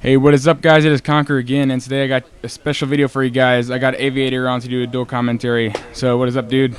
Hey, what is up, guys? It is Conquer again, and today I got a special video for you guys. I got Aviator on to do a dual commentary. So, what is up, dude?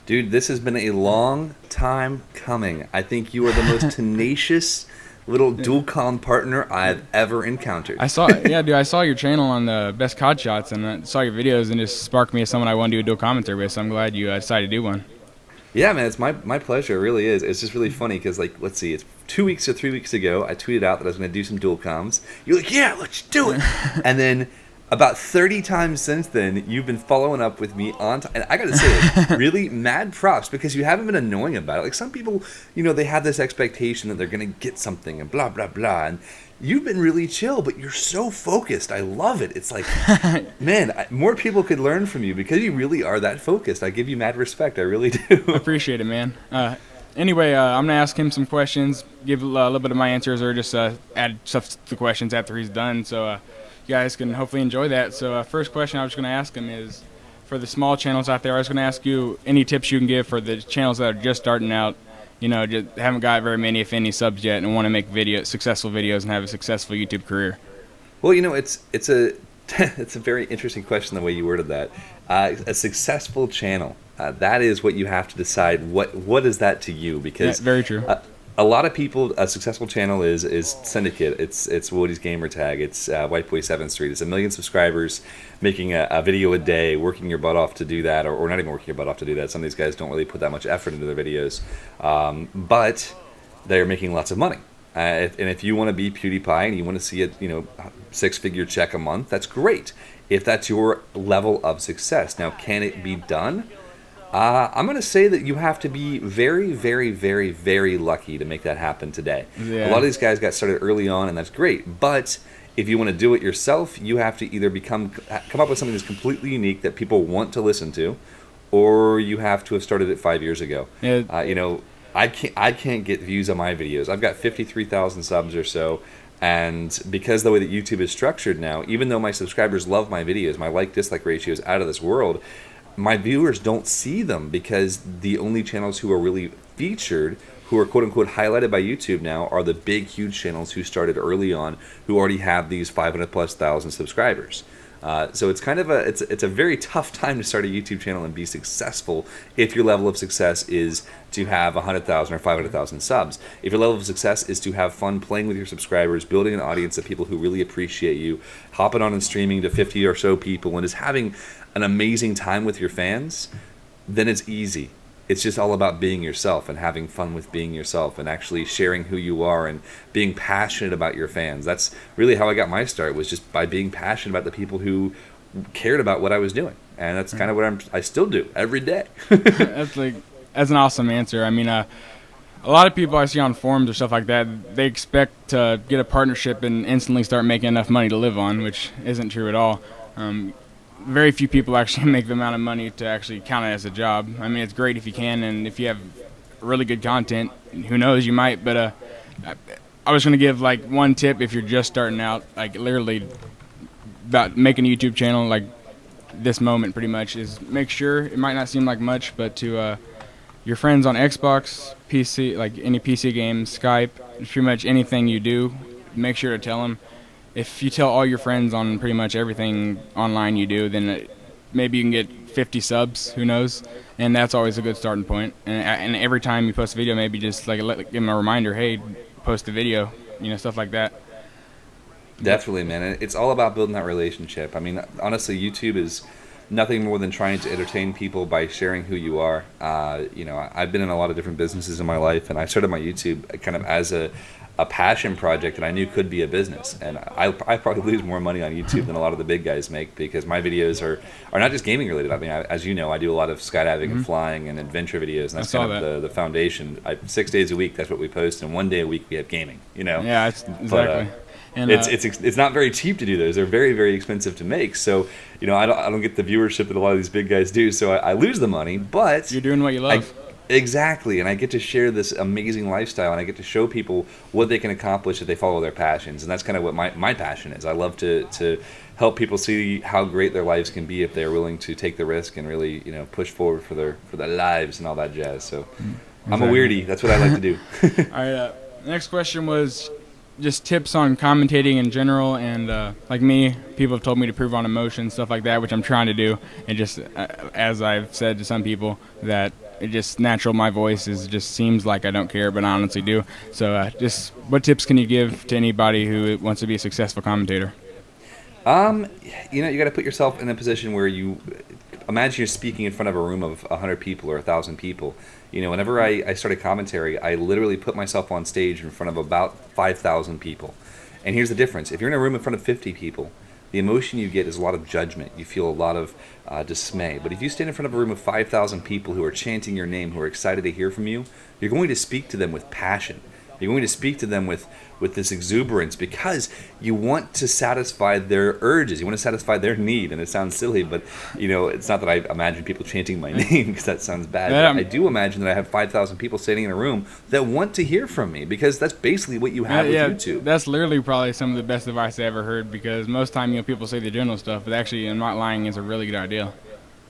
Dude, this has been a long time coming. I think you are the most tenacious little dual comm partner I've ever encountered. I saw your channel on the Best COD Shots, and I saw your videos, and it just sparked me as someone I want to do a dual commentary with. So I'm glad you decided to do one. Yeah, man, it's my pleasure. It really is. It's just really funny because, like, let's see, it's 2 weeks or 3 weeks ago, I tweeted out that I was going to do some dual comms. You're like, yeah, let's do it. And then about 30 times since then, you've been following up with me on time. And I got to say, like, really mad props because you haven't been annoying about it. Like, some people, they have this expectation that they're going to get something and blah, blah, blah. And you've been really chill, but you're so focused. I love it. It's like, man, more people could learn from you because you really are that focused. I give you mad respect. I really do. I appreciate it, man. Anyway, I'm going to ask him some questions, give a little bit of my answers, or just add stuff to the questions after he's done. So you guys can hopefully enjoy that. So first question I was going to ask him is, for the small channels out there, I was going to ask you any tips you can give for the channels that are just starting out, just haven't got very many, if any, subs yet, and want to make successful videos and have a successful YouTube career. Well, it's a it's a very interesting question the way you worded that. A successful channel, that is what you have to decide. What is that to you? Because yeah, very true. A lot of people, a successful channel is Syndicate. It's Woody's gamer tag. It's White Boy 7th Street. It's 1 million subscribers, making a video a day, working your butt off to do that, or not even working your butt off to do that. Some of these guys don't really put that much effort into their videos, but they're making lots of money. And if you want to be PewDiePie and you want to see a 6-figure check a month, that's great. If that's your level of success. Now, can it be done? I'm going to say that you have to be very, very, very, very lucky to make that happen today. Yeah. A lot of these guys got started early on, and that's great. But if you want to do it yourself, you have to either come up with something that's completely unique that people want to listen to, or you have to have started it 5 years ago. Yeah. I can't get views on my videos. I've got 53,000 subs or so. And because the way that YouTube is structured now, even though my subscribers love my videos, my like-dislike ratio is out of this world, my viewers don't see them because the only channels who are really featured, who are quote-unquote highlighted by YouTube now, are the big, huge channels who started early on, who already have these 500,000+ subscribers. So it's kind of it's a very tough time to start a YouTube channel and be successful if your level of success is to have 100,000 or 500,000 subs. If your level of success is to have fun playing with your subscribers, building an audience of people who really appreciate you, hopping on and streaming to 50 or so people, and just having an amazing time with your fans, then it's easy. It's just all about being yourself and having fun with being yourself and actually sharing who you are and being passionate about your fans. That's really how I got my start, was just by being passionate about the people who cared about what I was doing. And that's kind of what I still do every day. That's an awesome answer. I mean, a lot of people I see on forums or stuff like that, they expect to get a partnership and instantly start making enough money to live on, which isn't true at all. Very few people actually make the amount of money to actually count it as a job. I mean, it's great if you can, and if you have really good content, who knows, you might. But I was going to give like one tip if you're just starting out, like literally about making a YouTube channel, like this moment pretty much, is make sure, it might not seem like much, but to your friends on Xbox, PC, like any PC games, Skype, pretty much anything you do, make sure to tell them. If you tell all your friends on pretty much everything online you do, then maybe you can get 50 subs, who knows? And that's always a good starting point. And every time you post a video, maybe just like give them a reminder, hey, post a video, stuff like that. Definitely, man. And it's all about building that relationship. I mean, honestly, YouTube is nothing more than trying to entertain people by sharing who you are. I've been in a lot of different businesses in my life, and I started my YouTube kind of as a passion project that I knew could be a business. And I probably lose more money on YouTube than a lot of the big guys make, because my videos are not just gaming related. I mean, as you know, I do a lot of skydiving and flying and adventure videos, and that's kind of the foundation. 6 days a week, that's what we post, and 1 day a week we have gaming. Yeah, exactly. But, and it's not very cheap to do those. They're very, very expensive to make. So I don't get the viewership that a lot of these big guys do. So I lose the money, but you're doing what you love. Exactly, and I get to share this amazing lifestyle, and I get to show people what they can accomplish if they follow their passions, and that's kind of what my passion is. I love to help people see how great their lives can be if they're willing to take the risk and really push forward for their lives and all that jazz. So exactly. I'm a weirdie. That's what I like to do. All right. Next question was, just tips on commentating in general, and like me, people have told me to prove on emotion, stuff like that, which I'm trying to do. And just as I've said to some people, that it just natural, my voice is just seems like I don't care, but I honestly do. So just what tips can you give to anybody who wants to be a successful commentator? Um, you got to put yourself in a position where you imagine you're speaking in front of a room of 100 people or 1,000 people. Whenever I started commentary, I literally put myself on stage in front of about 5,000 people. And here's the difference. If you're in a room in front of 50 people, the emotion you get is a lot of judgment. You feel a lot of dismay. But if you stand in front of a room of 5,000 people who are chanting your name, who are excited to hear from you, you're going to speak to them with passion. You're going to speak to them with this exuberance because you want to satisfy their urges. You want to satisfy their need. And it sounds silly, but it's not that I imagine people chanting my name because that sounds bad. But I do imagine that I have 5,000 people standing in a room that want to hear from me because that's basically what you have with YouTube. That's literally probably some of the best advice I ever heard, because most time people say the general stuff, but actually, I'm not lying, is a really good idea.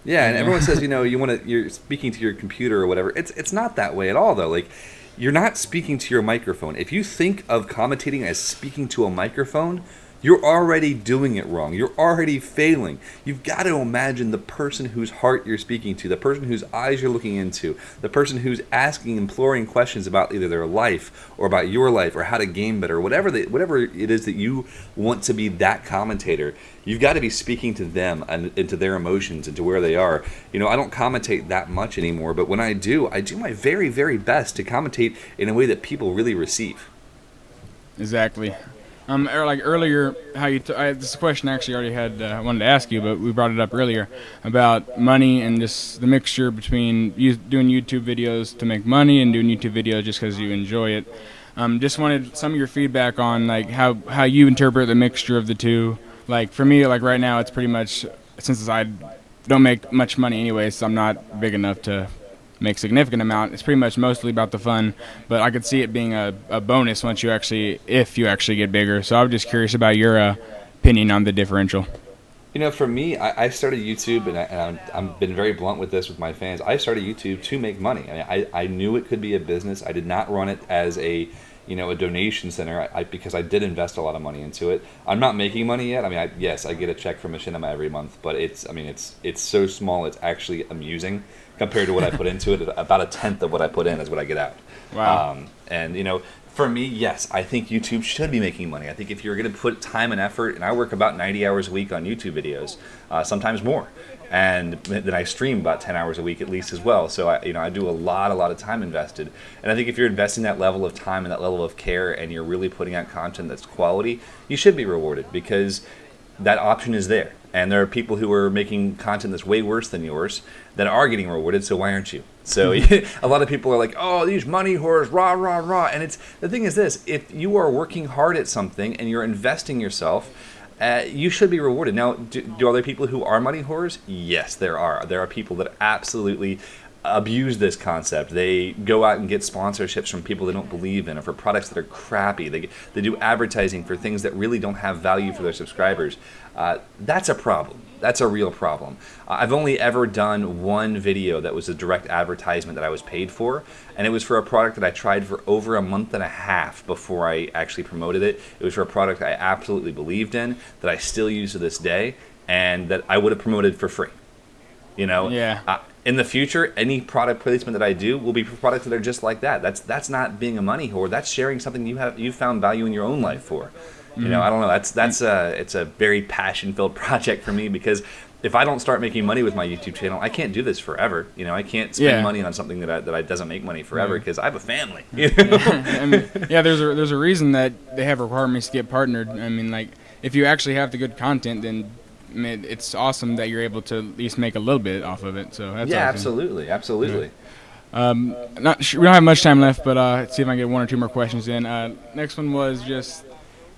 Yeah, and everyone says you're speaking to your computer or whatever. It's not that way at all though. Like, you're not speaking to your microphone. If you think of commentating as speaking to a microphone, you're already doing it wrong. You're already failing. You've got to imagine the person whose heart you're speaking to, the person whose eyes you're looking into, the person who's asking, imploring questions about either their life or about your life or how to game better, whatever it is that you want to be that commentator. You've got to be speaking to them and into their emotions and to where they are. I don't commentate that much anymore, but when I do my very, very best to commentate in a way that people really receive. Exactly. Like earlier, how this question I actually already had wanted to ask you, but we brought it up earlier about money and just the mixture between you doing YouTube videos to make money and doing YouTube videos just because you enjoy it. Just wanted some of your feedback on like how you interpret the mixture of the two. Like for me, like right now, it's pretty much, since I don't make much money anyway, so I'm not big enough to make significant amount. It's pretty much mostly about the fun, but I could see it being a bonus if you actually get bigger. So I was just curious about your opinion on the differential. For me, I started YouTube, and I've been very blunt with this with my fans. I started YouTube to make money. I knew it could be a business. I did not run it as a donation center because I did invest a lot of money into it. I'm not making money yet. Yes, I get a check from Machinima every month, but it's so small, it's actually amusing compared to what I put into it. About a tenth of what I put in is what I get out. Wow. And for me, yes, I think YouTube should be making money. I think if you're going to put time and effort, and I work about 90 hours a week on YouTube videos, sometimes more, and then I stream about 10 hours a week at least as well. So I do a lot of time invested, and I think if you're investing that level of time and that level of care, and you're really putting out content that's quality, you should be rewarded because that option is there. And there are people who are making content that's way worse than yours that are getting rewarded, so why aren't you? So a lot of people are like, oh, these money whores, rah, rah, rah. And the thing is this, if you are working hard at something and you're investing yourself, you should be rewarded. Now, do other people who are money whores? Yes, there are. There are people that absolutely abuse this concept. They go out and get sponsorships from people they don't believe in, or for products that are crappy. They do advertising for things that really don't have value for their subscribers. That's a problem. That's a real problem. I've only ever done one video that was a direct advertisement that I was paid for, and it was for a product that I tried for over a month and a half before I actually promoted it. It was for a product I absolutely believed in, that I still use to this day, and that I would have promoted for free. Yeah. In the future, any product placement that I do will be for products that are just like that. That's not being a money whore. That's sharing something you've found value in your own life for. I don't know. It's a very passion-filled project for me, because if I don't start making money with my YouTube channel, I can't do this forever. I can't spend money on something that doesn't make money forever, because I have a family. There's a reason that they have requirements to get partnered. Like if you actually have the good content, then it's awesome that you're able to at least make a little bit off of it. So that's awesome. Absolutely. Not sure, we don't have much time left, but let's see if I can get one or two more questions in. Next one was just,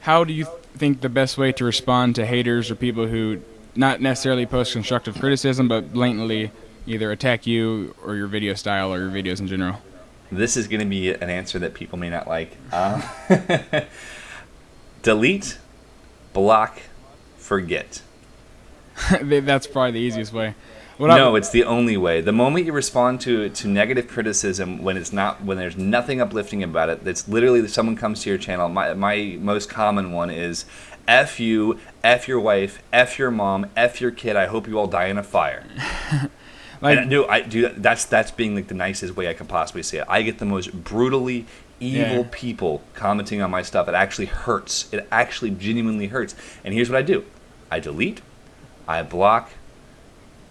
how do you think the best way to respond to haters or people who not necessarily post constructive criticism, but blatantly either attack you or your video style or your videos in general? This is going to be an answer that people may not like. Delete, block, forget. That's probably the easiest way. No, it's the only way. The moment you respond to negative criticism when there's nothing uplifting about it, that's literally someone comes to your channel. My most common one is F you, F your wife, F your mom, F your kid. I hope you all die in a fire. Like, and I do. That's being like the nicest way I can possibly say it. I get the most brutally evil people commenting on my stuff. It actually hurts. It actually genuinely hurts. And here's what I do: I delete, I block,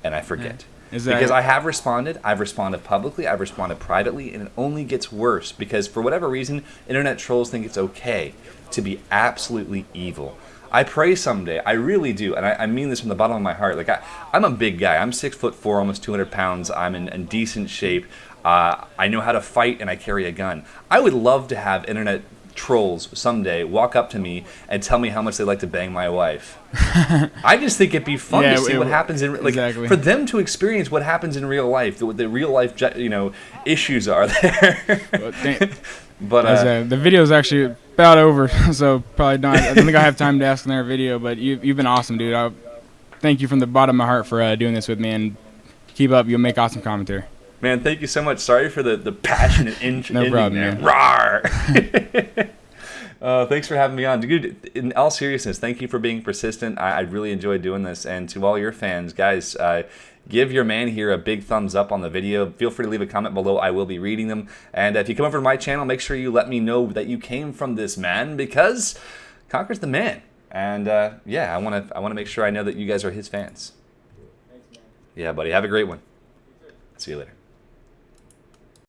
and I forget. Because I have responded. I've responded publicly. I've responded privately, and it only gets worse because for whatever reason, internet trolls think it's okay to be absolutely evil. I pray someday, I really do, and I mean this from the bottom of my heart. Like I'm a big guy. I'm 6'4", almost 200 pounds. I'm in decent shape. I know how to fight, and I carry a gun. I would love to have internet trolls someday walk up to me and tell me how much they like to bang my wife. I just think it'd be fun to see what happens in for them to experience what happens in real life, what the real life issues are there. But the video is actually about over, so probably not. I don't think I have time to ask another video, but you've been awesome, dude. Thank you from the bottom of my heart for doing this with me, and keep up. You'll make awesome commentary. Man, thank you so much. Sorry for the passionate no problem, man. Rawr. Thanks for having me on. Dude, in all seriousness, thank you for being persistent. I really enjoyed doing this. And to all your fans, guys, give your man here a big thumbs up on the video. Feel free to leave a comment below. I will be reading them. And if you come over to my channel, make sure you let me know that you came from this man, because Conker's the man. And yeah, I want to make sure I know that you guys are his fans. Thanks, man. Yeah, buddy. Have a great one. See you later.